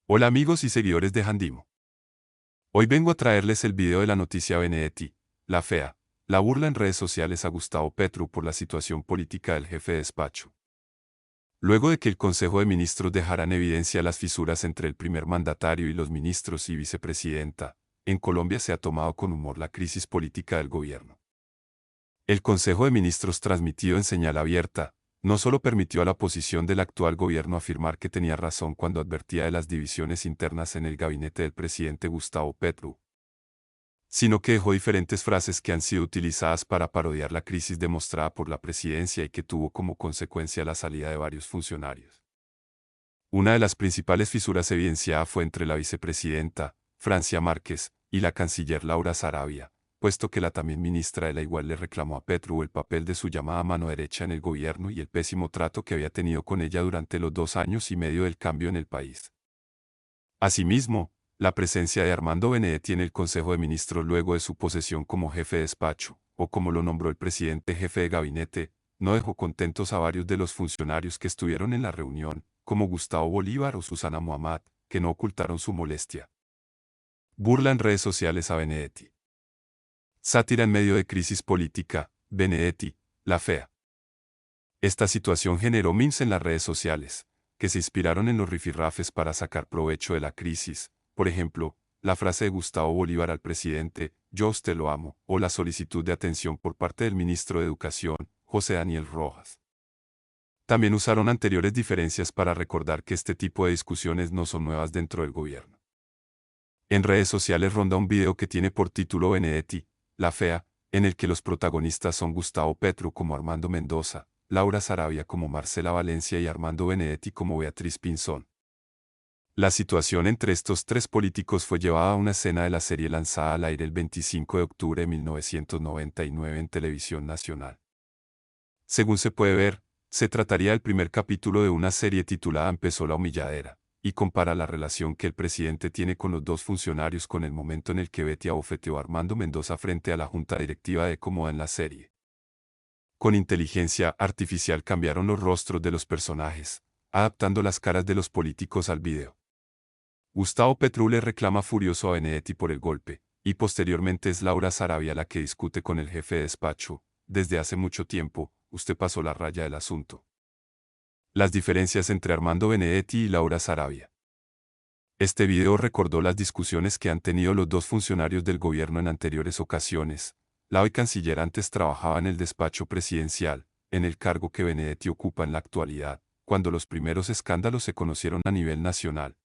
Hola amigos y seguidores de Handimo. Hoy vengo a traerles el video de la noticia Benedetti, la fea, la burla en redes sociales a Gustavo Petro por la situación política del jefe de despacho. Luego de que el Consejo de Ministros dejara en evidencia las fisuras entre el primer mandatario y los ministros y vicepresidenta, en Colombia se ha tomado con humor la crisis política del gobierno. El Consejo de Ministros, transmitido en señal abierta, no solo permitió a la oposición del actual gobierno afirmar que tenía razón cuando advertía de las divisiones internas en el gabinete del presidente Gustavo Petro, sino que dejó diferentes frases que han sido utilizadas para parodiar la crisis demostrada por la presidencia y que tuvo como consecuencia la salida de varios funcionarios. Una de las principales fisuras evidenciada fue entre la vicepresidenta, Francia Márquez, y la canciller Laura Sarabia, puesto que la también ministra de la Igual le reclamó a Petro el papel de su llamada mano derecha en el gobierno y el pésimo trato que había tenido con ella durante los 2 años y medio del cambio en el país. Asimismo, la presencia de Armando Benedetti en el Consejo de Ministros luego de su posesión como jefe de despacho, o como lo nombró el presidente jefe de gabinete, no dejó contentos a varios de los funcionarios que estuvieron en la reunión, como Gustavo Bolívar o Susana Muhammad, que no ocultaron su molestia. Burla en redes sociales a Benedetti. Sátira en medio de crisis política, Benedetti, la fea. Esta situación generó memes en las redes sociales, que se inspiraron en los rifirrafes para sacar provecho de la crisis, por ejemplo, la frase de Gustavo Bolívar al presidente, "Yo a usted lo amo", o la solicitud de atención por parte del ministro de Educación, José Daniel Rojas. También usaron anteriores diferencias para recordar que este tipo de discusiones no son nuevas dentro del gobierno. En redes sociales ronda un video que tiene por título Benedetti, la fea, en el que los protagonistas son Gustavo Petro como Armando Mendoza, Laura Sarabia como Marcela Valencia y Armando Benedetti como Beatriz Pinzón. La situación entre estos tres políticos fue llevada a una escena de la serie lanzada al aire el 25 de octubre de 1999 en Televisión Nacional. Según se puede ver, se trataría del primer capítulo de una serie titulada Empezó la humilladera, y compara la relación que el presidente tiene con los dos funcionarios con el momento en el que Betty abofeteó a Armando Mendoza frente a la junta directiva de Comoda en la serie. Con inteligencia artificial cambiaron los rostros de los personajes, adaptando las caras de los políticos al video. Gustavo Petro le reclama furioso a Benedetti por el golpe, y posteriormente es Laura Sarabia la que discute con el jefe de despacho: "Desde hace mucho tiempo, usted pasó la raya del asunto". Las diferencias entre Armando Benedetti y Laura Sarabia. Este video recordó las discusiones que han tenido los dos funcionarios del gobierno en anteriores ocasiones. La hoy canciller antes trabajaba en el despacho presidencial, en el cargo que Benedetti ocupa en la actualidad, cuando los primeros escándalos se conocieron a nivel nacional.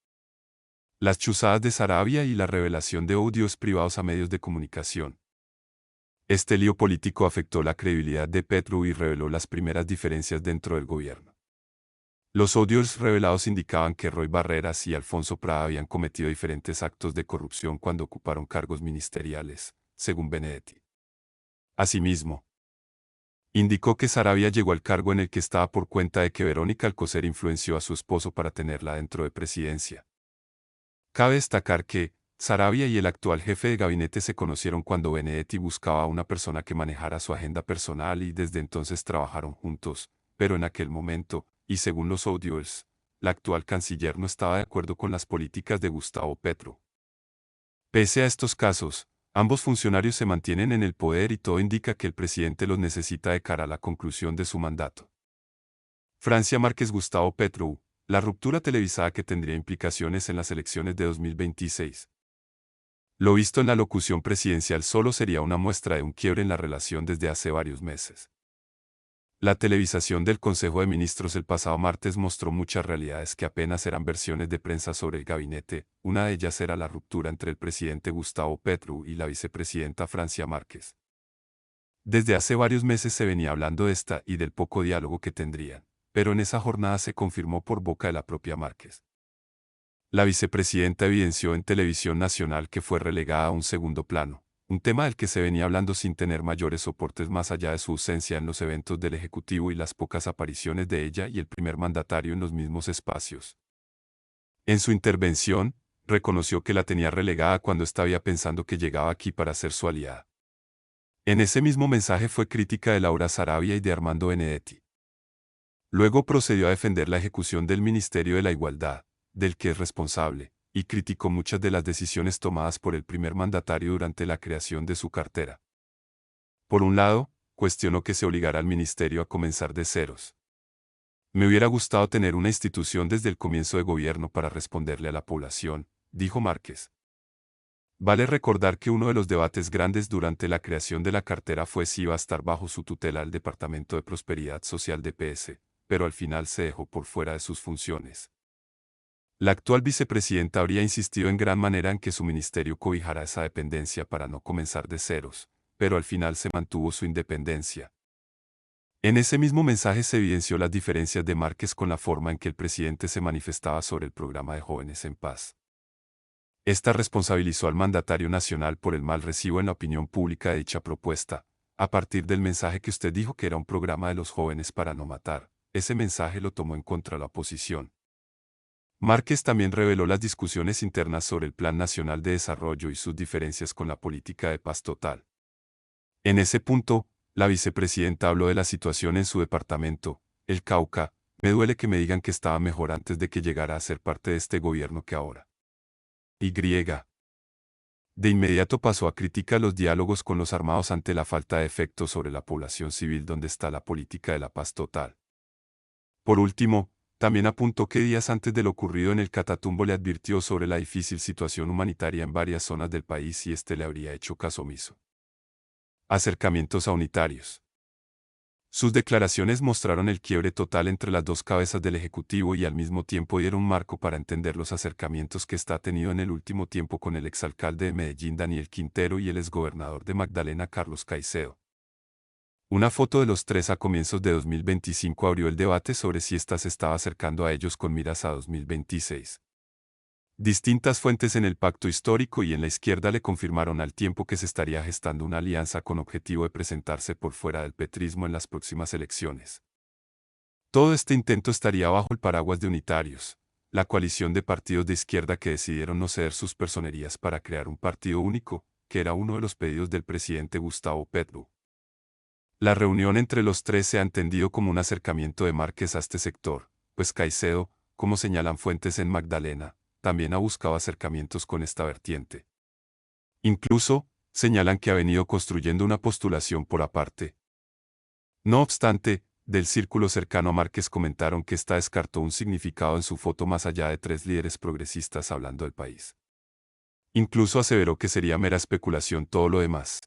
Las chuzadas de Sarabia y la revelación de audios privados a medios de comunicación. Este lío político afectó la credibilidad de Petro y reveló las primeras diferencias dentro del gobierno. Los audios revelados indicaban que Roy Barreras y Alfonso Prada habían cometido diferentes actos de corrupción cuando ocuparon cargos ministeriales, según Benedetti. Asimismo, indicó que Sarabia llegó al cargo en el que estaba por cuenta de que Verónica Alcocer influenció a su esposo para tenerla dentro de presidencia. Cabe destacar que Sarabia y el actual jefe de gabinete se conocieron cuando Benedetti buscaba a una persona que manejara su agenda personal y desde entonces trabajaron juntos, pero en aquel momento, y según los audios, la actual canciller no estaba de acuerdo con las políticas de Gustavo Petro. Pese a estos casos, ambos funcionarios se mantienen en el poder y todo indica que el presidente los necesita de cara a la conclusión de su mandato. Francia Márquez, Gustavo Petro, la ruptura televisada que tendría implicaciones en las elecciones de 2026. Lo visto en la locución presidencial solo sería una muestra de un quiebre en la relación desde hace varios meses. La televisación del Consejo de Ministros el pasado martes mostró muchas realidades que apenas eran versiones de prensa sobre el gabinete. Una de ellas era la ruptura entre el presidente Gustavo Petro y la vicepresidenta Francia Márquez. Desde hace varios meses se venía hablando de esta y del poco diálogo que tendrían, pero en esa jornada se confirmó por boca de la propia Márquez. La vicepresidenta evidenció en Televisión Nacional que fue relegada a un segundo plano, un tema del que se venía hablando sin tener mayores soportes más allá de su ausencia en los eventos del Ejecutivo y las pocas apariciones de ella y el primer mandatario en los mismos espacios. En su intervención, reconoció que la tenía relegada cuando estaba pensando que llegaba aquí para ser su aliada. En ese mismo mensaje fue crítica de Laura Sarabia y de Armando Benedetti. Luego procedió a defender la ejecución del Ministerio de la Igualdad, del que es responsable, y criticó muchas de las decisiones tomadas por el primer mandatario durante la creación de su cartera. Por un lado, cuestionó que se obligara al ministerio a comenzar de ceros. Me hubiera gustado tener una institución desde el comienzo de gobierno para responderle a la población, dijo Márquez. Vale recordar que uno de los debates grandes durante la creación de la cartera fue si iba a estar bajo su tutela el Departamento de Prosperidad Social de PS, pero al final se dejó por fuera de sus funciones. La actual vicepresidenta habría insistido en gran manera en que su ministerio cobijara esa dependencia para no comenzar de ceros, pero al final se mantuvo su independencia. En ese mismo mensaje se evidenció las diferencias de Márquez con la forma en que el presidente se manifestaba sobre el programa de Jóvenes en Paz. Esta responsabilizó al mandatario nacional por el mal recibo en la opinión pública de dicha propuesta, a partir del mensaje que usted dijo que era un programa de los jóvenes para no matar. Ese mensaje lo tomó en contra la oposición. Márquez también reveló las discusiones internas sobre el Plan Nacional de Desarrollo y sus diferencias con la política de paz total. En ese punto, la vicepresidenta habló de la situación en su departamento, el Cauca. Me duele que me digan que estaba mejor antes de que llegara a ser parte de este gobierno que ahora. Y. De inmediato pasó a criticar los diálogos con los armados ante la falta de efecto sobre la población civil donde está la política de la paz total. Por último, también apuntó que días antes de lo ocurrido en el Catatumbo le advirtió sobre la difícil situación humanitaria en varias zonas del país y este le habría hecho caso omiso. Acercamientos a unitarios. Sus declaraciones mostraron el quiebre total entre las dos cabezas del Ejecutivo y al mismo tiempo dieron un marco para entender los acercamientos que está tenido en el último tiempo con el exalcalde de Medellín Daniel Quintero y el exgobernador de Magdalena Carlos Caicedo. Una foto de los tres a comienzos de 2025 abrió el debate sobre si ésta se estaba acercando a ellos con miras a 2026. Distintas fuentes en el pacto histórico y en la izquierda le confirmaron al tiempo que se estaría gestando una alianza con objetivo de presentarse por fuera del petrismo en las próximas elecciones. Todo este intento estaría bajo el paraguas de Unitarios, la coalición de partidos de izquierda que decidieron no ceder sus personerías para crear un partido único, que era uno de los pedidos del presidente Gustavo Petro. La reunión entre los tres se ha entendido como un acercamiento de Márquez a este sector, pues Caicedo, como señalan fuentes en Magdalena, también ha buscado acercamientos con esta vertiente. Incluso, señalan que ha venido construyendo una postulación por aparte. No obstante, del círculo cercano a Márquez comentaron que ésta descartó un significado en su foto más allá de tres líderes progresistas hablando del país. Incluso aseveró que sería mera especulación todo lo demás.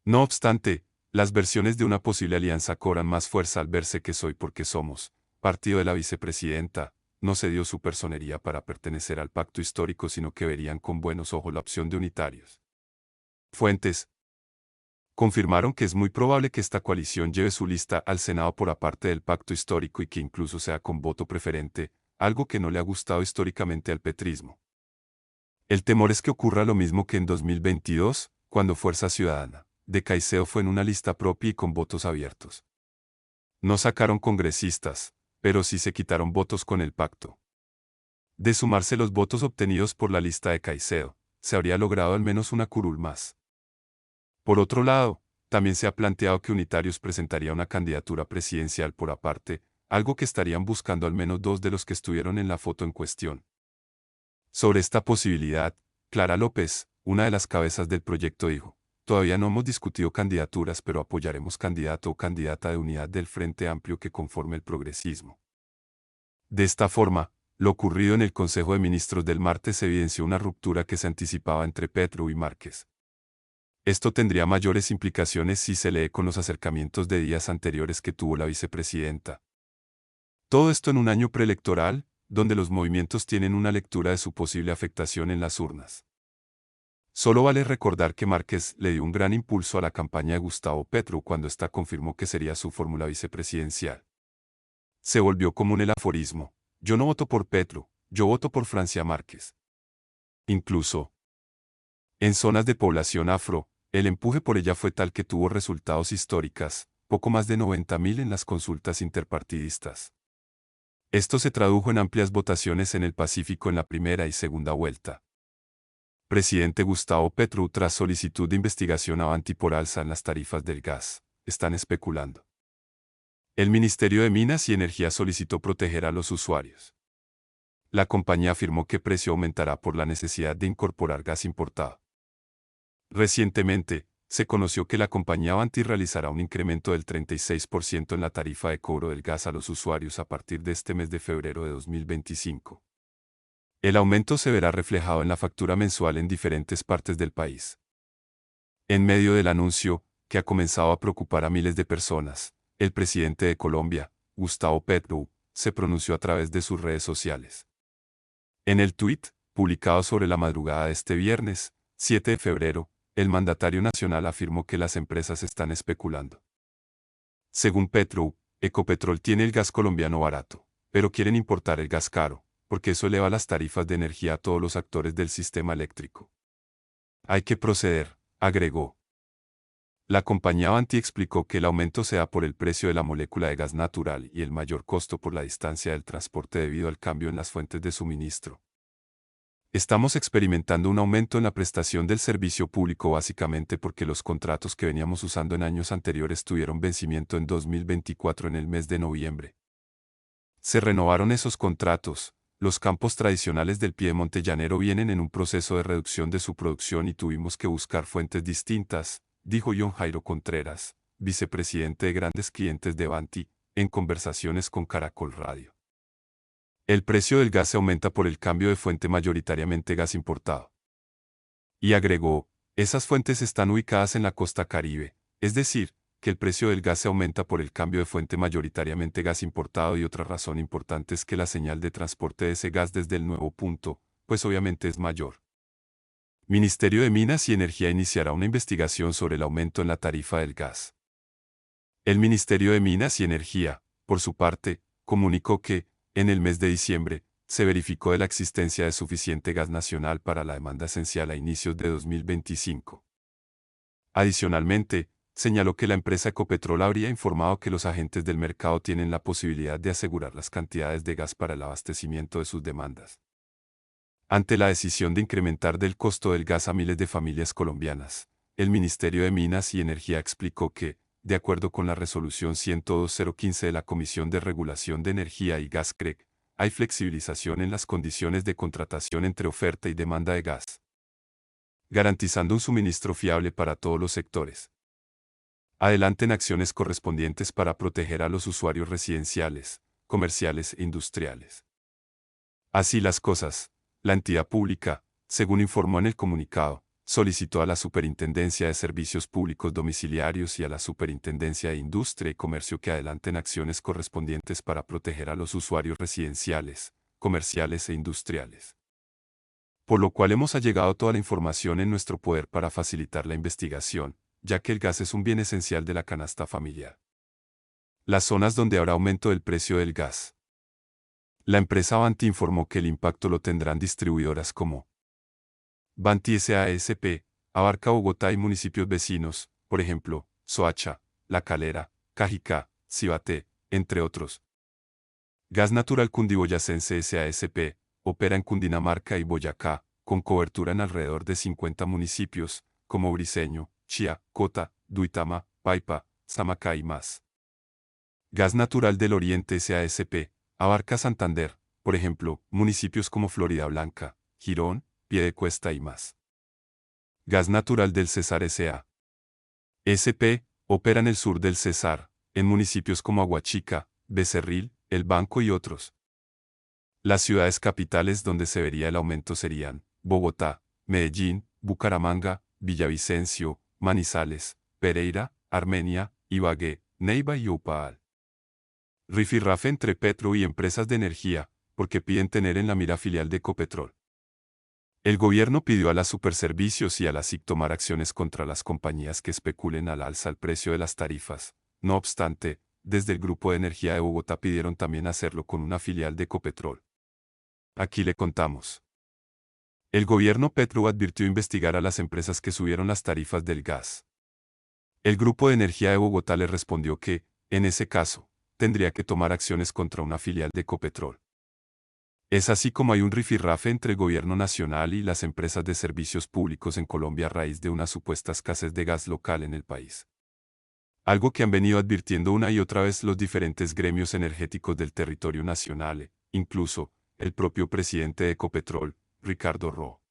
No obstante, las versiones de una posible alianza cobran más fuerza al verse que Soy porque Somos, partido de la vicepresidenta, no cedió su personería para pertenecer al pacto histórico sino que verían con buenos ojos la opción de unitarios. Fuentes confirmaron que es muy probable que esta coalición lleve su lista al Senado por aparte del pacto histórico y que incluso sea con voto preferente, algo que no le ha gustado históricamente al petrismo. El temor es que ocurra lo mismo que en 2022, cuando Fuerza Ciudadana de Caicedo fue en una lista propia y con votos abiertos. No sacaron congresistas, pero sí se quitaron votos con el pacto. De sumarse los votos obtenidos por la lista de Caicedo, se habría logrado al menos una curul más. Por otro lado, también se ha planteado que Unitarios presentaría una candidatura presidencial por aparte, algo que estarían buscando al menos dos de los que estuvieron en la foto en cuestión. Sobre esta posibilidad, Clara López, una de las cabezas del proyecto, dijo: todavía no hemos discutido candidaturas, pero apoyaremos candidato o candidata de unidad del Frente Amplio que conforme el progresismo. De esta forma, lo ocurrido en el Consejo de Ministros del martes evidenció una ruptura que se anticipaba entre Petro y Márquez. Esto tendría mayores implicaciones si se lee con los acercamientos de días anteriores que tuvo la vicepresidenta. Todo esto en un año preelectoral, donde los movimientos tienen una lectura de su posible afectación en las urnas. Solo vale recordar que Márquez le dio un gran impulso a la campaña de Gustavo Petro cuando ésta confirmó que sería su fórmula vicepresidencial. Se volvió común el aforismo: yo no voto por Petro, yo voto por Francia Márquez. Incluso en zonas de población afro, el empuje por ella fue tal que tuvo resultados históricos, poco más de 90.000 en las consultas interpartidistas. Esto se tradujo en amplias votaciones en el Pacífico en la primera y segunda vuelta. Presidente Gustavo Petro tras solicitud de investigación avanti por alza en las tarifas del gas, están especulando. El Ministerio de Minas y Energía solicitó proteger a los usuarios. La compañía afirmó que el precio aumentará por la necesidad de incorporar gas importado. Recientemente, se conoció que la compañía Avanti realizará un incremento del 36% en la tarifa de cobro del gas a los usuarios a partir de este mes de febrero de 2025. El aumento se verá reflejado en la factura mensual en diferentes partes del país. En medio del anuncio, que ha comenzado a preocupar a miles de personas, el presidente de Colombia, Gustavo Petro, se pronunció a través de sus redes sociales. En el tuit, publicado sobre la madrugada de este viernes, 7 de febrero, el mandatario nacional afirmó que las empresas están especulando. Según Petro, Ecopetrol tiene el gas colombiano barato, pero quieren importar el gas caro, porque eso eleva las tarifas de energía a todos los actores del sistema eléctrico. Hay que proceder, agregó. La compañía Avanti explicó que el aumento se da por el precio de la molécula de gas natural y el mayor costo por la distancia del transporte debido al cambio en las fuentes de suministro. Estamos experimentando un aumento en la prestación del servicio público básicamente porque los contratos que veníamos usando en años anteriores tuvieron vencimiento en 2024 en el mes de noviembre. Se renovaron esos contratos, los campos tradicionales del piedemonte llanero vienen en un proceso de reducción de su producción y tuvimos que buscar fuentes distintas, dijo John Jairo Contreras, vicepresidente de grandes clientes de Avanti, en conversaciones con Caracol Radio. El precio del gas se aumenta por el cambio de fuente mayoritariamente gas importado. Y agregó, esas fuentes están ubicadas en la costa Caribe, es decir, que el precio del gas se aumenta por el cambio de fuente mayoritariamente gas importado y otra razón importante es que la señal de transporte de ese gas desde el nuevo punto, pues obviamente es mayor. Ministerio de Minas y Energía iniciará una investigación sobre el aumento en la tarifa del gas. El Ministerio de Minas y Energía, por su parte, comunicó que, en el mes de diciembre, se verificó de la existencia de suficiente gas nacional para la demanda esencial a inicios de 2025. Adicionalmente, señaló que la empresa Ecopetrol habría informado que los agentes del mercado tienen la posibilidad de asegurar las cantidades de gas para el abastecimiento de sus demandas. Ante la decisión de incrementar del costo del gas a miles de familias colombianas, el Ministerio de Minas y Energía explicó que, de acuerdo con la resolución 102.015 de la Comisión de Regulación de Energía y Gas CREG, hay flexibilización en las condiciones de contratación entre oferta y demanda de gas, garantizando un suministro fiable para todos los sectores. Adelanten acciones correspondientes para proteger a los usuarios residenciales, comerciales e industriales. Así las cosas, la entidad pública, según informó en el comunicado, solicitó a la Superintendencia de Servicios Públicos Domiciliarios y a la Superintendencia de Industria y Comercio que adelanten acciones correspondientes para proteger a los usuarios residenciales, comerciales e industriales. Por lo cual hemos allegado toda la información en nuestro poder para facilitar la investigación, ya que el gas es un bien esencial de la canasta familiar. Las zonas donde habrá aumento del precio del gas. La empresa Avanti informó que el impacto lo tendrán distribuidoras como Avanti S.A.S.P., abarca Bogotá y municipios vecinos, por ejemplo, Soacha, La Calera, Cajicá, Cibaté, entre otros. Gas Natural Cundiboyacense S.A.S.P., opera en Cundinamarca y Boyacá, con cobertura en alrededor de 50 municipios, como Briceño, Chía, Cota, Duitama, Paipa, Samacá y más. Gas Natural del Oriente S.A.S.P., abarca Santander, por ejemplo, municipios como Floridablanca, Girón, Piedecuesta y más. Gas Natural del Cesar S.A. S.P., opera en el sur del Cesar, en municipios como Aguachica, Becerril, El Banco y otros. Las ciudades capitales donde se vería el aumento serían Bogotá, Medellín, Bucaramanga, Villavicencio, Manizales, Pereira, Armenia, Ibagué, Neiva y Yopal. Rifirrafe entre Petro y empresas de energía, porque piden tener en la mira filial de Ecopetrol. El gobierno pidió a las Superservicios y a la SIC tomar acciones contra las compañías que especulen al alza el precio de las tarifas. No obstante, desde el Grupo de Energía de Bogotá pidieron también hacerlo con una filial de Ecopetrol. Aquí le contamos. El gobierno Petro advirtió investigar a las empresas que subieron las tarifas del gas. El Grupo de Energía de Bogotá le respondió que, en ese caso, tendría que tomar acciones contra una filial de Ecopetrol. Es así como hay un rifirrafe entre el gobierno nacional y las empresas de servicios públicos en Colombia a raíz de una supuesta escasez de gas local en el país. Algo que han venido advirtiendo una y otra vez los diferentes gremios energéticos del territorio nacional, incluso, el propio presidente de Ecopetrol, Ricardo Roa.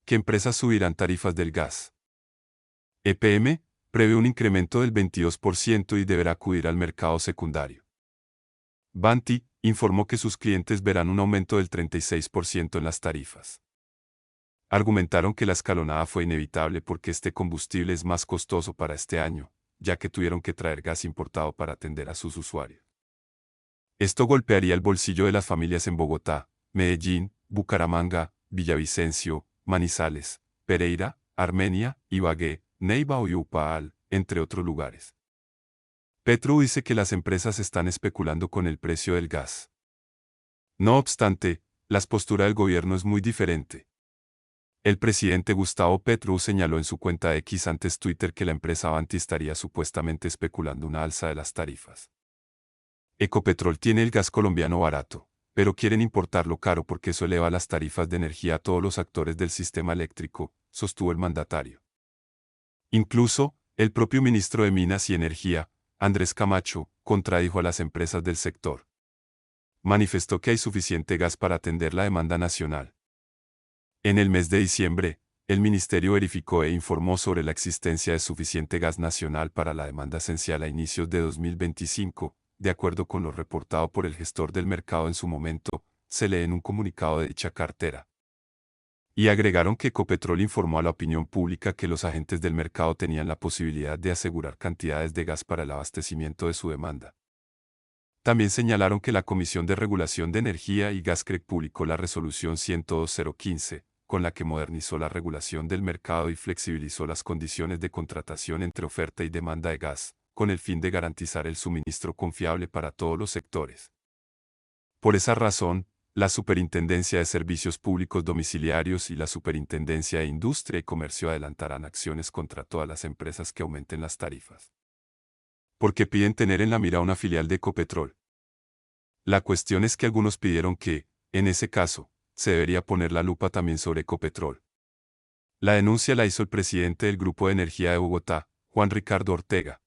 ¿Qué empresas subirán tarifas del gas? EPM prevé un incremento del 22% y deberá acudir al mercado secundario. Banti informó que sus clientes verán un aumento del 36% en las tarifas. Argumentaron que la escalonada fue inevitable porque este combustible es más costoso para este año, ya que tuvieron que traer gas importado para atender a sus usuarios. Esto golpearía el bolsillo de las familias en Bogotá, Medellín, Bucaramanga, Villavicencio, Manizales, Pereira, Armenia, Ibagué, Neiva o Yopal, entre otros lugares. Petro dice que las empresas están especulando con el precio del gas. No obstante, la postura del gobierno es muy diferente. El presidente Gustavo Petro señaló en su cuenta X antes Twitter que la empresa Avanti estaría supuestamente especulando una alza de las tarifas. Ecopetrol tiene el gas colombiano barato, pero quieren importarlo caro porque eso eleva las tarifas de energía a todos los actores del sistema eléctrico, sostuvo el mandatario. Incluso, el propio ministro de Minas y Energía, Andrés Camacho, contradijo a las empresas del sector. Manifestó que hay suficiente gas para atender la demanda nacional. En el mes de diciembre, el ministerio verificó e informó sobre la existencia de suficiente gas nacional para la demanda esencial a inicios de 2025, de acuerdo con lo reportado por el gestor del mercado en su momento, se lee en un comunicado de dicha cartera. Y agregaron que Ecopetrol informó a la opinión pública que los agentes del mercado tenían la posibilidad de asegurar cantidades de gas para el abastecimiento de su demanda. También señalaron que la Comisión de Regulación de Energía y Gas CREG publicó la resolución 102.015, con la que modernizó la regulación del mercado y flexibilizó las condiciones de contratación entre oferta y demanda de gas, con el fin de garantizar el suministro confiable para todos los sectores. Por esa razón, la Superintendencia de Servicios Públicos Domiciliarios y la Superintendencia de Industria y Comercio adelantarán acciones contra todas las empresas que aumenten las tarifas. Porque piden tener en la mira una filial de Ecopetrol. La cuestión es que algunos pidieron que, en ese caso, se debería poner la lupa también sobre Ecopetrol. La denuncia la hizo el presidente del Grupo de Energía de Bogotá, Juan Ricardo Ortega.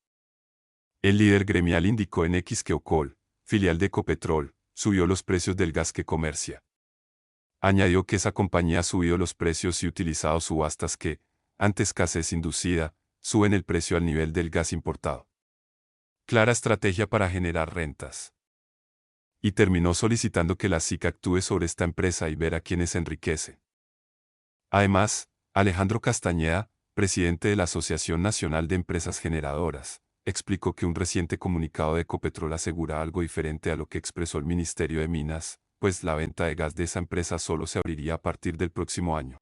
El líder gremial indicó en X que Ocol, filial de Ecopetrol, subió los precios del gas que comercia. Añadió que esa compañía ha subido los precios y utilizado subastas que, ante escasez inducida, suben el precio al nivel del gas importado. Clara estrategia para generar rentas. Y terminó solicitando que la SIC actúe sobre esta empresa y ver a quiénes enriquece. Además, Alejandro Castañeda, presidente de la Asociación Nacional de Empresas Generadoras, explicó que un reciente comunicado de Ecopetrol asegura algo diferente a lo que expresó el Ministerio de Minas, pues la venta de gas de esa empresa solo se abriría a partir del próximo año.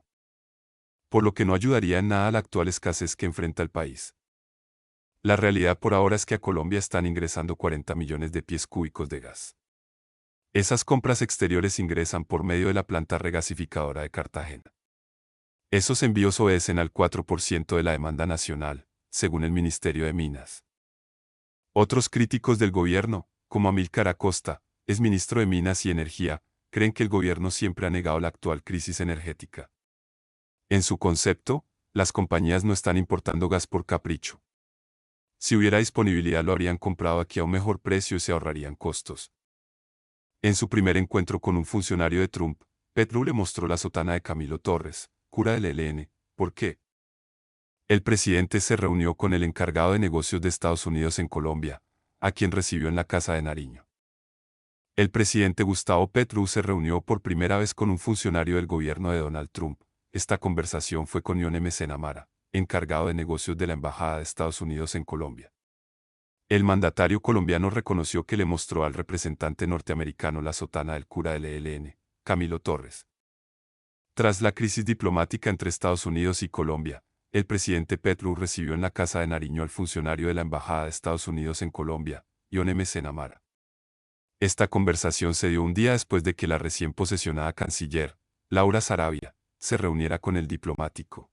Por lo que no ayudaría en nada a la actual escasez que enfrenta el país. La realidad por ahora es que a Colombia están ingresando 40 millones de pies cúbicos de gas. Esas compras exteriores ingresan por medio de la planta regasificadora de Cartagena. Esos envíos obedecen al 4% de la demanda nacional, según el Ministerio de Minas. Otros críticos del gobierno, como Amílcar Acosta, exministro de Minas y Energía, creen que el gobierno siempre ha negado la actual crisis energética. En su concepto, las compañías no están importando gas por capricho. Si hubiera disponibilidad lo habrían comprado aquí a un mejor precio y se ahorrarían costos. En su primer encuentro con un funcionario de Trump, Petro le mostró la sotana de Camilo Torres, cura del ELN. ¿Por qué? El presidente se reunió con el encargado de negocios de Estados Unidos en Colombia, a quien recibió en la Casa de Nariño. El presidente Gustavo Petro se reunió por primera vez con un funcionario del gobierno de Donald Trump. Esta conversación fue con Ion M. Senamara, encargado de negocios de la Embajada de Estados Unidos en Colombia. El mandatario colombiano reconoció que le mostró al representante norteamericano la sotana del cura del ELN, Camilo Torres. Tras la crisis diplomática entre Estados Unidos y Colombia, el presidente Petro recibió en la Casa de Nariño al funcionario de la Embajada de Estados Unidos en Colombia, Ion M. Senamara. Esta conversación se dio un día después de que la recién posesionada canciller, Laura Saravia, se reuniera con el diplomático.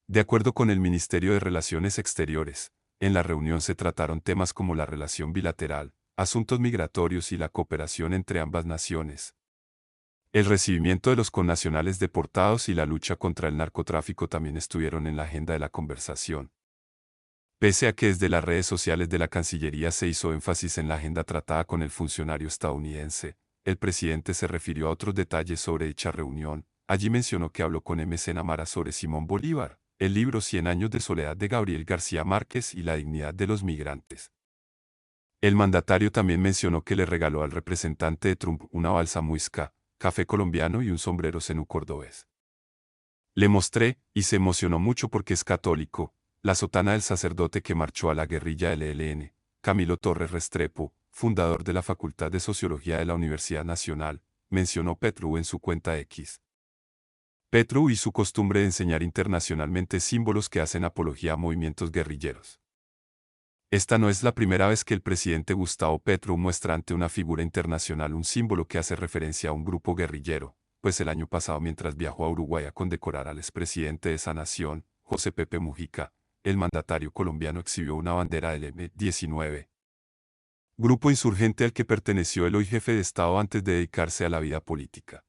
De acuerdo con el Ministerio de Relaciones Exteriores, en la reunión se trataron temas como la relación bilateral, asuntos migratorios y la cooperación entre ambas naciones. El recibimiento de los connacionales deportados y la lucha contra el narcotráfico también estuvieron en la agenda de la conversación. Pese a que desde las redes sociales de la Cancillería se hizo énfasis en la agenda tratada con el funcionario estadounidense, el presidente se refirió a otros detalles sobre dicha reunión. Allí mencionó que habló con M. Namara sobre Simón Bolívar, el libro 100 años de soledad de Gabriel García Márquez y la dignidad de los migrantes. El mandatario también mencionó que le regaló al representante de Trump una balsa muisca, café colombiano y un sombrero zenú cordobés. Le mostré, y se emocionó mucho porque es católico, la sotana del sacerdote que marchó a la guerrilla del ELN, Camilo Torres Restrepo, fundador de la Facultad de Sociología de la Universidad Nacional, mencionó Petru en su cuenta X. Petru y su costumbre de enseñar internacionalmente símbolos que hacen apología a movimientos guerrilleros. Esta no es la primera vez que el presidente Gustavo Petru muestra ante una figura internacional un símbolo que hace referencia a un grupo guerrillero, pues el año pasado mientras viajó a Uruguay a condecorar al expresidente de esa nación, José Pepe Mujica, el mandatario colombiano exhibió una bandera del M-19, grupo insurgente al que perteneció el hoy jefe de Estado antes de dedicarse a la vida política.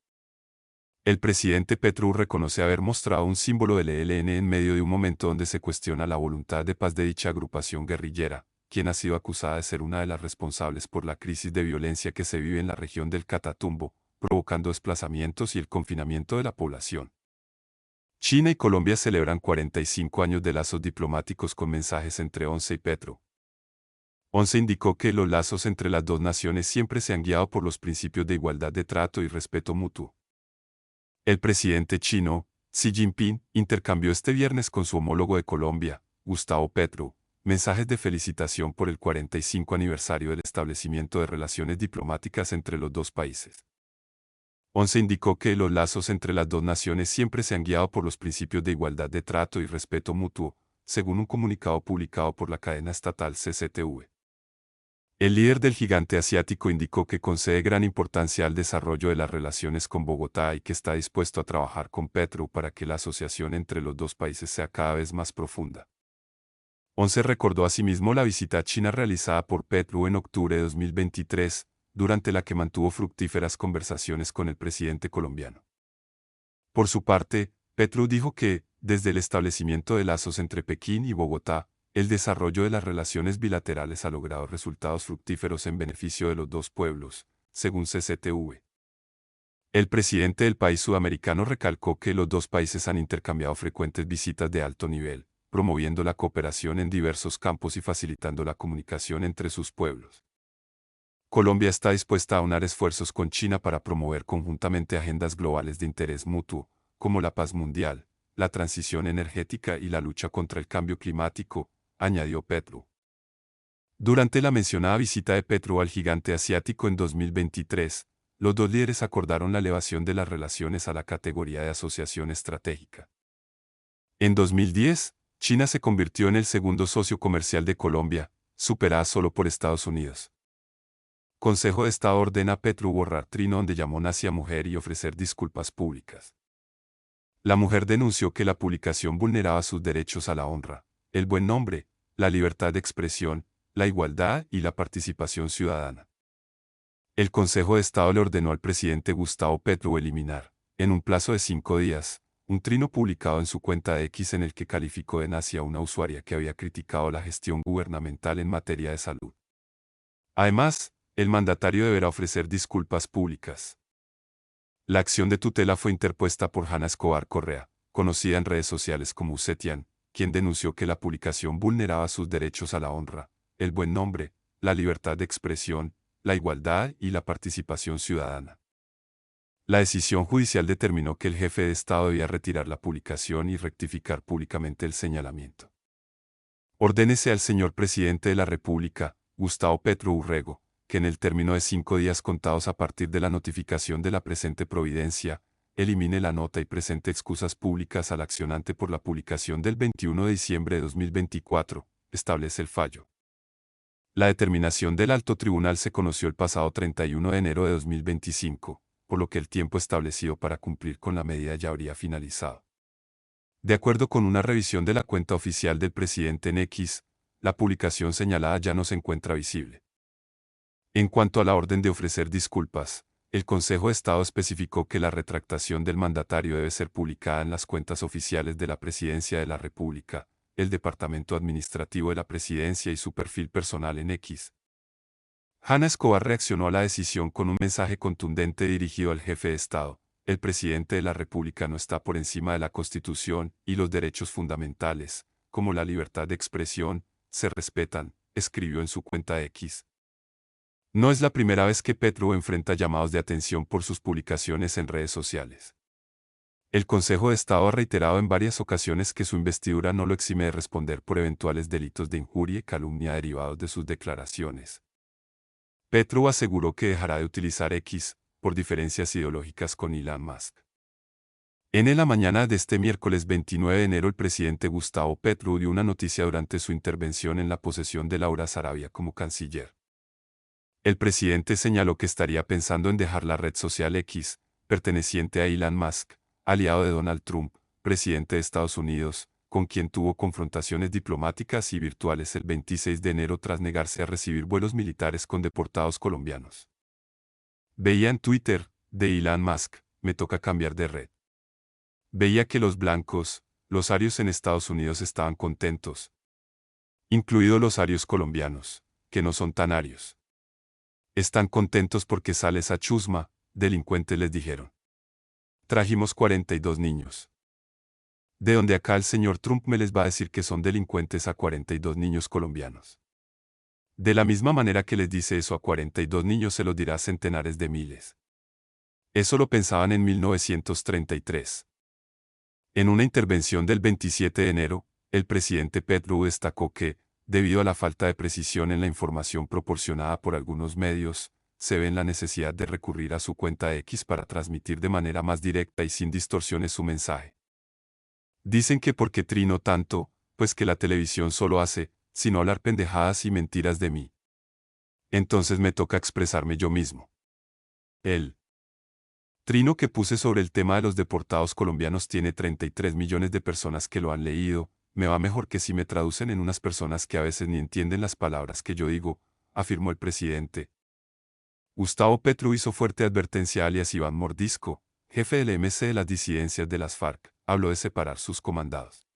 El presidente Petru reconoce haber mostrado un símbolo del ELN en medio de un momento donde se cuestiona la voluntad de paz de dicha agrupación guerrillera, quien ha sido acusada de ser una de las responsables por la crisis de violencia que se vive en la región del Catatumbo, provocando desplazamientos y el confinamiento de la población. China y Colombia celebran 45 años de lazos diplomáticos con mensajes entre ONCE y Petro. ONCE indicó que los lazos entre las dos naciones siempre se han guiado por los principios de igualdad de trato y respeto mutuo. El presidente chino, Xi Jinping, intercambió este viernes con su homólogo de Colombia, Gustavo Petro, mensajes de felicitación por el 45 aniversario del establecimiento de relaciones diplomáticas entre los dos países. ONCE indicó que los lazos entre las dos naciones siempre se han guiado por los principios de igualdad de trato y respeto mutuo, según un comunicado publicado por la cadena estatal CCTV. El líder del gigante asiático indicó que concede gran importancia al desarrollo de las relaciones con Bogotá y que está dispuesto a trabajar con Petro para que la asociación entre los dos países sea cada vez más profunda. ONCE recordó asimismo la visita a China realizada por Petro en octubre de 2023, durante la que mantuvo fructíferas conversaciones con el presidente colombiano. Por su parte, Petro dijo que, desde el establecimiento de lazos entre Pekín y Bogotá, el desarrollo de las relaciones bilaterales ha logrado resultados fructíferos en beneficio de los dos pueblos, según CCTV. El presidente del país sudamericano recalcó que los dos países han intercambiado frecuentes visitas de alto nivel, promoviendo la cooperación en diversos campos y facilitando la comunicación entre sus pueblos. Colombia está dispuesta a aunar esfuerzos con China para promover conjuntamente agendas globales de interés mutuo, como la paz mundial, la transición energética y la lucha contra el cambio climático, añadió Petro. Durante la mencionada visita de Petro al gigante asiático en 2023, los dos líderes acordaron la elevación de las relaciones a la categoría de asociación estratégica. En 2010, China se convirtió en el segundo socio comercial de Colombia, superada solo por Estados Unidos. Consejo de Estado ordena a Petro borrar trino donde llamó nazi a mujer y ofrecer disculpas públicas. La mujer denunció que la publicación vulneraba sus derechos a la honra, el buen nombre, la libertad de expresión, la igualdad y la participación ciudadana. El Consejo de Estado le ordenó al presidente Gustavo Petro eliminar, en un plazo de 5 días, un trino publicado en su cuenta de X en el que calificó de nazi a una usuaria que había criticado la gestión gubernamental en materia de salud. Además, el mandatario deberá ofrecer disculpas públicas. La acción de tutela fue interpuesta por Hanna Escobar Correa, conocida en redes sociales como Usetian, quien denunció que la publicación vulneraba sus derechos a la honra, el buen nombre, la libertad de expresión, la igualdad y la participación ciudadana. La decisión judicial determinó que el jefe de Estado debía retirar la publicación y rectificar públicamente el señalamiento. Ordénese al señor presidente de la República, Gustavo Petro Urrego, que en el término de 5 días contados a partir de la notificación de la presente providencia, elimine la nota y presente excusas públicas al accionante por la publicación del 21 de diciembre de 2024, establece el fallo. La determinación del Alto Tribunal se conoció el pasado 31 de enero de 2025, por lo que el tiempo establecido para cumplir con la medida ya habría finalizado. De acuerdo con una revisión de la cuenta oficial del presidente en X, la publicación señalada ya no se encuentra visible. En cuanto a la orden de ofrecer disculpas, el Consejo de Estado especificó que la retractación del mandatario debe ser publicada en las cuentas oficiales de la Presidencia de la República, el Departamento Administrativo de la Presidencia y su perfil personal en X. Hanna Escobar reaccionó a la decisión con un mensaje contundente dirigido al jefe de Estado. El presidente de la República no está por encima de la Constitución y los derechos fundamentales, como la libertad de expresión, se respetan, escribió en su cuenta X. No es la primera vez que Petro enfrenta llamados de atención por sus publicaciones en redes sociales. El Consejo de Estado ha reiterado en varias ocasiones que su investidura no lo exime de responder por eventuales delitos de injuria y calumnia derivados de sus declaraciones. Petro aseguró que dejará de utilizar X, por diferencias ideológicas con Elon Musk. En la mañana de este miércoles 29 de enero el presidente Gustavo Petro dio una noticia durante su intervención en la posesión de Laura Sarabia como canciller. El presidente señaló que estaría pensando en dejar la red social X, perteneciente a Elon Musk, aliado de Donald Trump, presidente de Estados Unidos, con quien tuvo confrontaciones diplomáticas y virtuales el 26 de enero tras negarse a recibir vuelos militares con deportados colombianos. Veía en Twitter, de Elon Musk, me toca cambiar de red. Veía que los blancos, los arios en Estados Unidos estaban contentos, incluidos los arios colombianos, que no son tan arios. Están contentos porque sales a Chusma, delincuentes les dijeron. Trajimos 42 niños. De donde acá el señor Trump me les va a decir que son delincuentes a 42 niños colombianos. De la misma manera que les dice eso a 42 niños se los dirá a centenares de miles. Eso lo pensaban en 1933. En una intervención del 27 de enero, el presidente Petro destacó que, debido a la falta de precisión en la información proporcionada por algunos medios, se ve en la necesidad de recurrir a su cuenta X para transmitir de manera más directa y sin distorsiones su mensaje. Dicen que porque trino tanto, pues que la televisión solo hace, sino hablar pendejadas y mentiras de mí. Entonces me toca expresarme yo mismo. El trino que puse sobre el tema de los deportados colombianos tiene 33 millones de personas que lo han leído, me va mejor que si me traducen en unas personas que a veces ni entienden las palabras que yo digo, afirmó el presidente. Gustavo Petro hizo fuerte advertencia a alias Iván Mordisco, jefe del MC de las disidencias de las FARC, habló de separar sus comandados.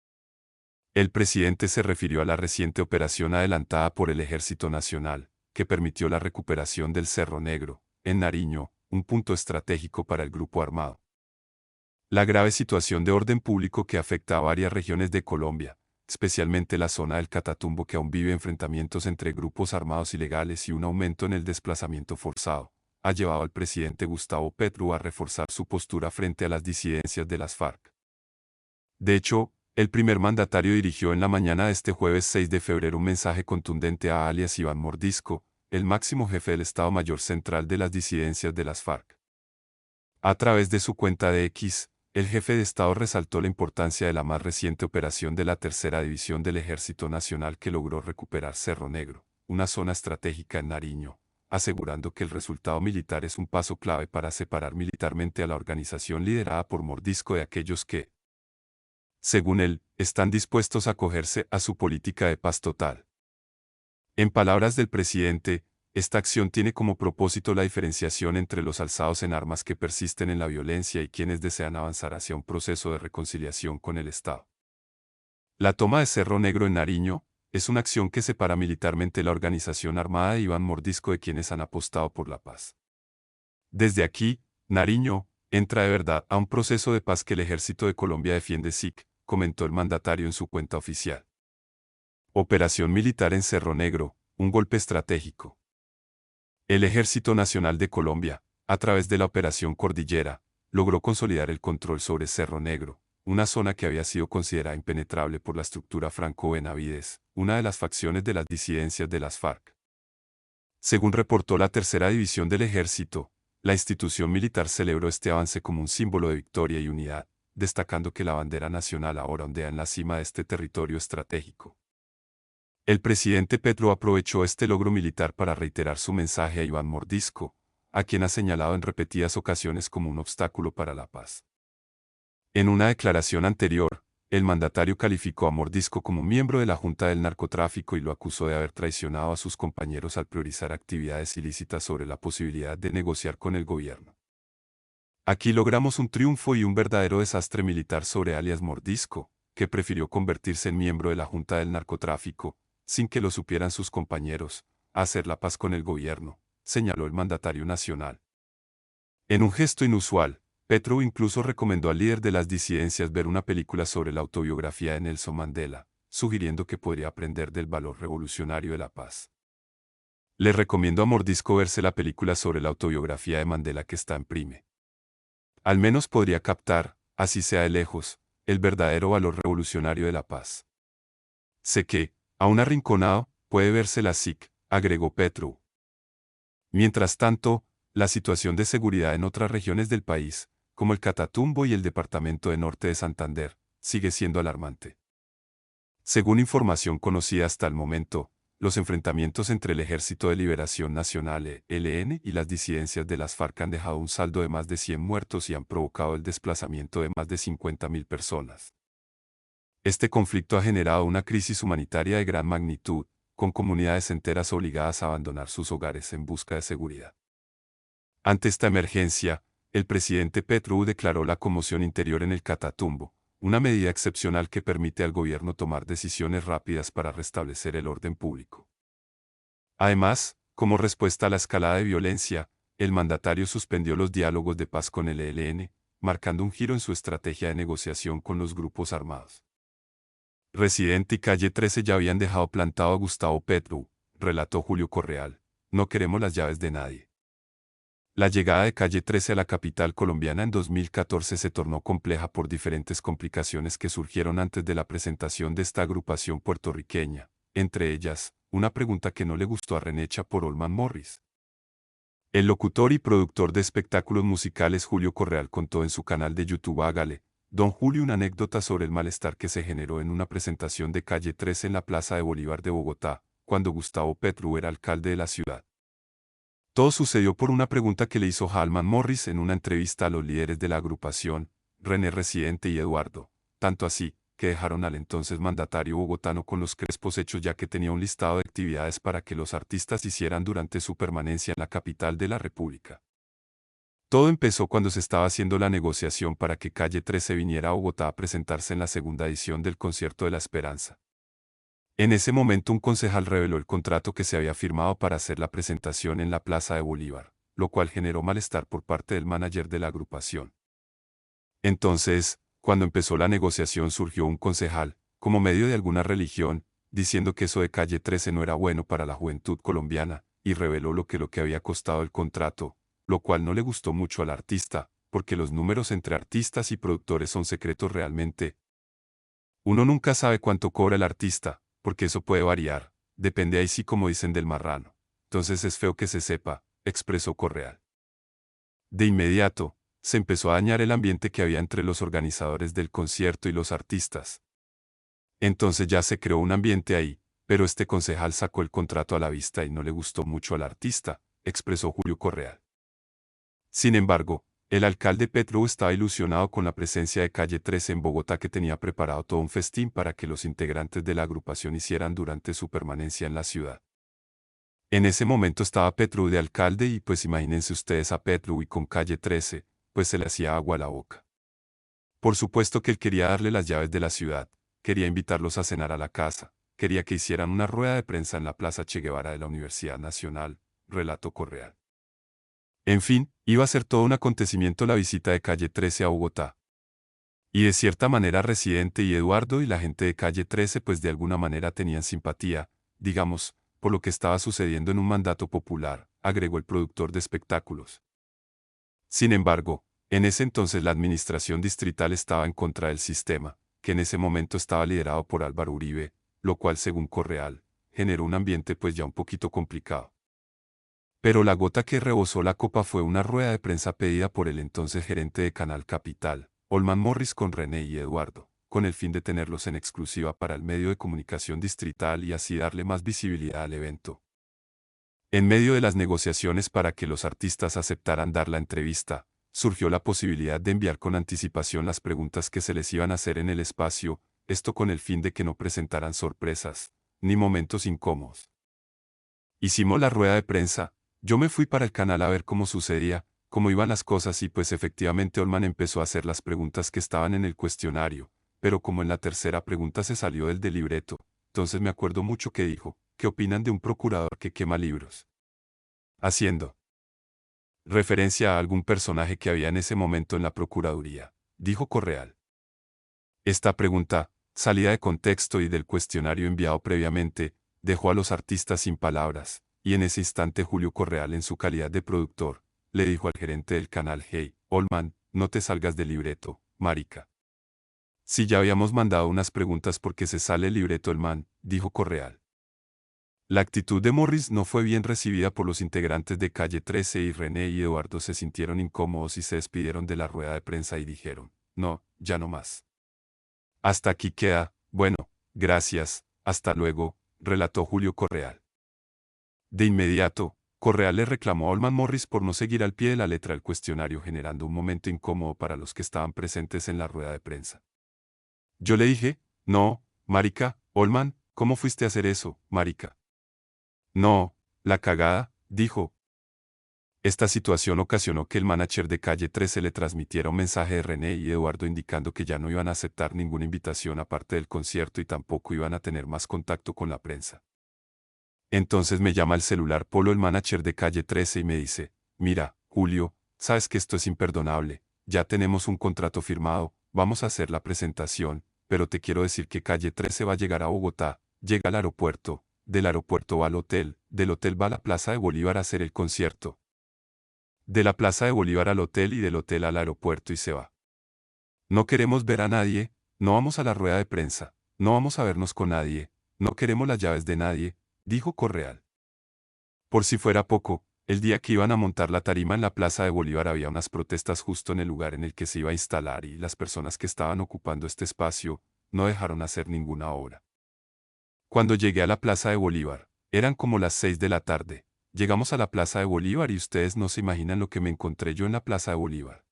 El presidente se refirió a la reciente operación adelantada por el Ejército Nacional, que permitió la recuperación del Cerro Negro, en Nariño, un punto estratégico para el grupo armado. La grave situación de orden público que afecta a varias regiones de Colombia, especialmente la zona del Catatumbo que aún vive enfrentamientos entre grupos armados ilegales y un aumento en el desplazamiento forzado, ha llevado al presidente Gustavo Petro a reforzar su postura frente a las disidencias de las FARC. De hecho, el primer mandatario dirigió en la mañana de este jueves 6 de febrero un mensaje contundente a alias Iván Mordisco, el máximo jefe del Estado Mayor Central de las disidencias de las FARC. A través de su cuenta de X, el jefe de Estado resaltó la importancia de la más reciente operación de la Tercera División del Ejército Nacional que logró recuperar Cerro Negro, una zona estratégica en Nariño, asegurando que el resultado militar es un paso clave para separar militarmente a la organización liderada por Mordisco de aquellos que, según él, están dispuestos a acogerse a su política de paz total. En palabras del presidente, esta acción tiene como propósito la diferenciación entre los alzados en armas que persisten en la violencia y quienes desean avanzar hacia un proceso de reconciliación con el Estado. La toma de Cerro Negro en Nariño es una acción que separa militarmente la organización armada de Iván Mordisco de quienes han apostado por la paz. Desde aquí, Nariño entra de verdad a un proceso de paz que el Ejército de Colombia defiende SIC, comentó el mandatario en su cuenta oficial. Operación militar en Cerro Negro, un golpe estratégico. El Ejército Nacional de Colombia, a través de la Operación Cordillera, logró consolidar el control sobre Cerro Negro, una zona que había sido considerada impenetrable por la estructura Franco-Benavides, una de las facciones de las disidencias de las FARC. Según reportó la Tercera División del Ejército, la institución militar celebró este avance como un símbolo de victoria y unidad, destacando que la bandera nacional ahora ondea en la cima de este territorio estratégico. El presidente Petro aprovechó este logro militar para reiterar su mensaje a Iván Mordisco, a quien ha señalado en repetidas ocasiones como un obstáculo para la paz. En una declaración anterior, el mandatario calificó a Mordisco como miembro de la Junta del Narcotráfico y lo acusó de haber traicionado a sus compañeros al priorizar actividades ilícitas sobre la posibilidad de negociar con el gobierno. Aquí logramos un triunfo y un verdadero desastre militar sobre alias Mordisco, que prefirió convertirse en miembro de la Junta del Narcotráfico, sin que lo supieran sus compañeros, a hacer la paz con el gobierno, señaló el mandatario nacional. En un gesto inusual, Petro incluso recomendó al líder de las disidencias ver una película sobre la autobiografía de Nelson Mandela, sugiriendo que podría aprender del valor revolucionario de la paz. Le recomiendo a Mordisco verse la película sobre la autobiografía de Mandela que está en Prime. Al menos podría captar, así sea de lejos, el verdadero valor revolucionario de la paz. Sé que, aún arrinconado, puede verse la SIC, agregó Petro. Mientras tanto, la situación de seguridad en otras regiones del país, como el Catatumbo y el departamento de Norte de Santander, sigue siendo alarmante. Según información conocida hasta el momento, los enfrentamientos entre el Ejército de Liberación Nacional ELN y las disidencias de las FARC han dejado un saldo de más de 100 muertos y han provocado el desplazamiento de más de 50.000 personas. Este conflicto ha generado una crisis humanitaria de gran magnitud, con comunidades enteras obligadas a abandonar sus hogares en busca de seguridad. Ante esta emergencia, el presidente Petro declaró la conmoción interior en el Catatumbo, una medida excepcional que permite al gobierno tomar decisiones rápidas para restablecer el orden público. Además, como respuesta a la escalada de violencia, el mandatario suspendió los diálogos de paz con el ELN, marcando un giro en su estrategia de negociación con los grupos armados. Residente y Calle 13 ya habían dejado plantado a Gustavo Petro, relató Julio Correal. No queremos las llaves de nadie. La llegada de Calle 13 a la capital colombiana en 2014 se tornó compleja por diferentes complicaciones que surgieron antes de la presentación de esta agrupación puertorriqueña, entre ellas, una pregunta que no le gustó a René por Olman Morris. El locutor y productor de espectáculos musicales Julio Correal contó en su canal de YouTube Hágale, Don Julio, una anécdota sobre el malestar que se generó en una presentación de Calle 13 en la Plaza de Bolívar de Bogotá, cuando Gustavo Petro era alcalde de la ciudad. Todo sucedió por una pregunta que le hizo Halman Morris en una entrevista a los líderes de la agrupación, René Residente y Eduardo, tanto así, que dejaron al entonces mandatario bogotano con los crespos hechos ya que tenía un listado de actividades para que los artistas hicieran durante su permanencia en la capital de la República. Todo empezó cuando se estaba haciendo la negociación para que Calle 13 viniera a Bogotá a presentarse en la segunda edición del Concierto de la Esperanza. En ese momento un concejal reveló el contrato que se había firmado para hacer la presentación en la Plaza de Bolívar, lo cual generó malestar por parte del manager de la agrupación. Entonces, cuando empezó la negociación surgió un concejal, como medio de alguna religión, diciendo que eso de Calle 13 no era bueno para la juventud colombiana, y reveló lo que había costado el contrato, lo cual no le gustó mucho al artista, porque los números entre artistas y productores son secretos realmente. Uno nunca sabe cuánto cobra el artista, porque eso puede variar, depende ahí sí como dicen del marrano. Entonces es feo que se sepa, expresó Correal. De inmediato, se empezó a dañar el ambiente que había entre los organizadores del concierto y los artistas. Entonces ya se creó un ambiente ahí, pero este concejal sacó el contrato a la vista y no le gustó mucho al artista, expresó Julio Correal. Sin embargo, el alcalde Petro estaba ilusionado con la presencia de Calle 13 en Bogotá, que tenía preparado todo un festín para que los integrantes de la agrupación hicieran durante su permanencia en la ciudad. En ese momento estaba Petro de alcalde y pues imagínense ustedes a Petro y con Calle 13, pues se le hacía agua a la boca. Por supuesto que él quería darle las llaves de la ciudad, quería invitarlos a cenar a la casa, quería que hicieran una rueda de prensa en la Plaza Che Guevara de la Universidad Nacional, relató Correal. En fin, iba a ser todo un acontecimiento la visita de Calle 13 a Bogotá. Y de cierta manera Residente y Eduardo y la gente de Calle 13 pues de alguna manera tenían simpatía, digamos, por lo que estaba sucediendo en un mandato popular, agregó el productor de espectáculos. Sin embargo, en ese entonces la administración distrital estaba en contra del sistema, que en ese momento estaba liderado por Álvaro Uribe, lo cual según Correal, generó un ambiente pues ya un poquito complicado. Pero la gota que rebosó la copa fue una rueda de prensa pedida por el entonces gerente de Canal Capital, Olman Morris, con René y Eduardo, con el fin de tenerlos en exclusiva para el medio de comunicación distrital y así darle más visibilidad al evento. En medio de las negociaciones para que los artistas aceptaran dar la entrevista, surgió la posibilidad de enviar con anticipación las preguntas que se les iban a hacer en el espacio, esto con el fin de que no presentaran sorpresas, ni momentos incómodos. Hicimos la rueda de prensa. Yo me fui para el canal a ver cómo sucedía, cómo iban las cosas y pues efectivamente Olman empezó a hacer las preguntas que estaban en el cuestionario, pero como en la tercera pregunta se salió del libreto, entonces me acuerdo mucho que dijo, ¿qué opinan de un procurador que quema libros? Haciendo referencia a algún personaje que había en ese momento en la Procuraduría, dijo Correal. Esta pregunta, salida de contexto y del cuestionario enviado previamente, dejó a los artistas sin palabras, y en ese instante Julio Correal, en su calidad de productor, le dijo al gerente del canal: «Hey, Olman, no te salgas del libreto, marica». «Si ya habíamos mandado unas preguntas porque se sale el libreto el man», dijo Correal. La actitud de Morris no fue bien recibida por los integrantes de Calle 13 y René y Eduardo se sintieron incómodos y se despidieron de la rueda de prensa y dijeron: «No, ya no más. Hasta aquí queda, bueno, gracias, hasta luego», relató Julio Correal. De inmediato, Correal le reclamó a Olman Morris por no seguir al pie de la letra el cuestionario, generando un momento incómodo para los que estaban presentes en la rueda de prensa. «Yo le dije, no, marica, Olman, ¿cómo fuiste a hacer eso, marica?» «No, la cagada», dijo. Esta situación ocasionó que el manager de Calle 13 le transmitiera un mensaje de René y Eduardo indicando que ya no iban a aceptar ninguna invitación aparte del concierto y tampoco iban a tener más contacto con la prensa. Entonces me llama el celular Polo, el manager de Calle 13, y me dice: «Mira, Julio, sabes que esto es imperdonable, ya tenemos un contrato firmado, vamos a hacer la presentación, pero te quiero decir que Calle 13 va a llegar a Bogotá, llega al aeropuerto, del aeropuerto va al hotel, del hotel va a la Plaza de Bolívar a hacer el concierto. De la Plaza de Bolívar al hotel y del hotel al aeropuerto y se va. No queremos ver a nadie, no vamos a la rueda de prensa, no vamos a vernos con nadie, no queremos las llaves de nadie», dijo Correal. Por si fuera poco, el día que iban a montar la tarima en la Plaza de Bolívar había unas protestas justo en el lugar en el que se iba a instalar y las personas que estaban ocupando este espacio no dejaron hacer ninguna obra. Cuando llegué a la Plaza de Bolívar, eran como las 6 de la tarde. Llegamos a la Plaza de Bolívar y ustedes no se imaginan lo que me encontré yo en la Plaza de Bolívar.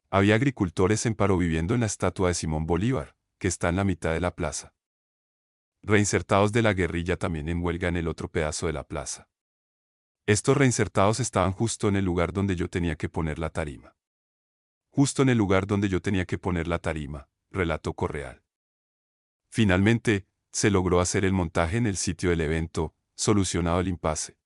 Había agricultores en paro viviendo en la estatua de Simón Bolívar, que está en la mitad de la plaza. Reinsertados de la guerrilla también en huelga en el otro pedazo de la plaza. Estos reinsertados estaban justo en el lugar donde yo tenía que poner la tarima. Justo en el lugar donde yo tenía que poner la tarima, relató Correal. Finalmente, se logró hacer el montaje en el sitio del evento, solucionado el impasse.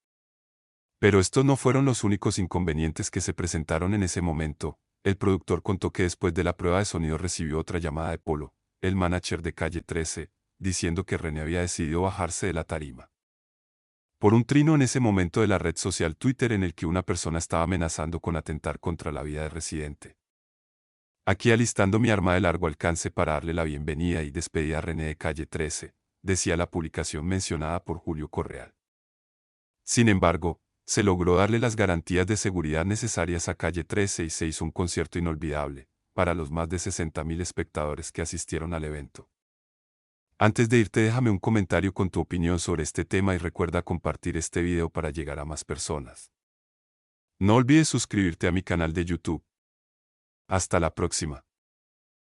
Pero estos no fueron los únicos inconvenientes que se presentaron en ese momento. El productor contó que después de la prueba de sonido recibió otra llamada de Polo, el manager de Calle 13, diciendo que René había decidido bajarse de la tarima. Por un trino en ese momento de la red social Twitter en el que una persona estaba amenazando con atentar contra la vida de Residente. «Aquí alistando mi arma de largo alcance para darle la bienvenida y despedida a René de Calle 13», decía la publicación mencionada por Julio Correal. Sin embargo, se logró darle las garantías de seguridad necesarias a Calle 13 y se hizo un concierto inolvidable, para los más de 60.000 espectadores que asistieron al evento. Antes de irte, déjame un comentario con tu opinión sobre este tema y recuerda compartir este video para llegar a más personas. No olvides suscribirte a mi canal de YouTube. Hasta la próxima.